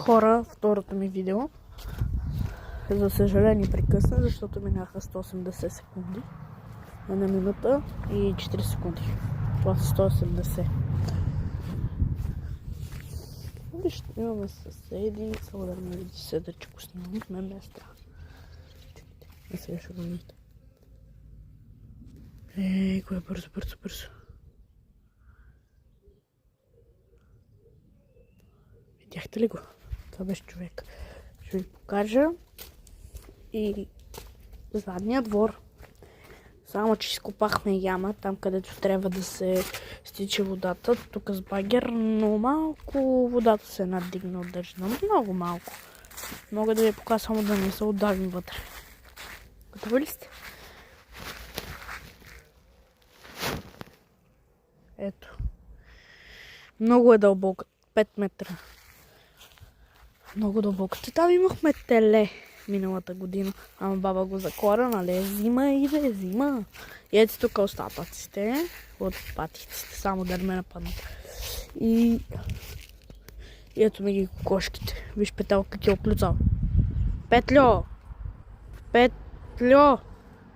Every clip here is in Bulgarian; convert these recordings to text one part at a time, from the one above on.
Хора, второто ми видео. За съжаление прекъсна, защото минаха 180 секунди. Една минута и 4 секунди. Това са 180. Виж, имаме съседи. Само да не види се да че го снимам. Мен ме е страх. И сега ще го видите. Кое е бързо. Видяхте ли го? Това беше човек. Ще ви покажа и задния двор. Само че изкопахме яма, там където трябва да се стича водата. Тук с багер, но малко водата се надигна от дъжда. Много малко. Мога да ви покажа, само да не се удавим вътре. Готови ли сте? Ето. Много е дълбоко. 5 метра. Много дълбоко. Там имахме теле миналата година. Ама баба го закора, нали? Зима иде, зима. И ето тук остатъците от патиците. Само да не ме нападнат. И ето ми ги кокошките. Виж Петел как е оплюцал. Петльо!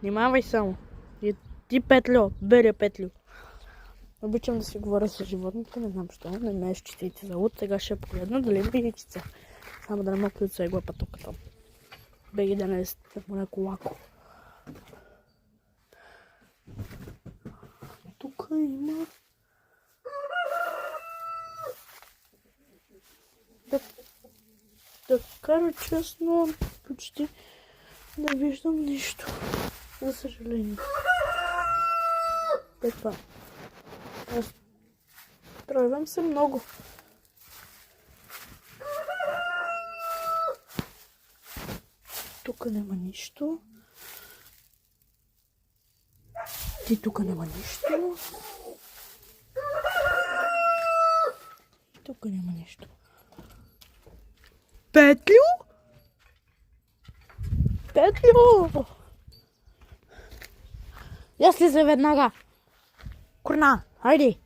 Внимавай само. И ти Петльо, беля Петлю. Обичам да си говоря с животните, не знам защо. Не ме изчистите за луд. Сега ще погледна дали има яйчица. Само да не мога клюца и глъпа тук там. Беги да не е леко лако. Тук има... Да кажа честно, почти не виждам нищо. За съжаление. Това. Тройвам се много. Тук няма нищо. И тук няма нищо. И тук няма нищо. Петлю? Я слизай веднага. Курна, хайде.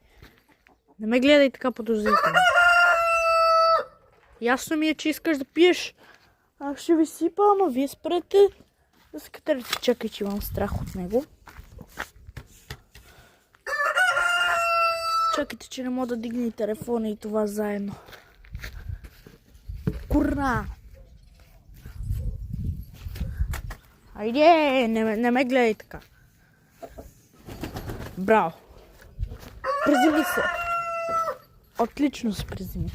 Не ме гледай така подозрително. Ясно ми е, че искаш да пиеш. Аз ще ви сипа, ама вие спрете да се катерите. Чакай, че имам страх от него. Чакайте, че не мога да дигна и телефона и това заедно. Курна! Айде, не ме гледай така. Браво! Приземи се! Отлично се приземи.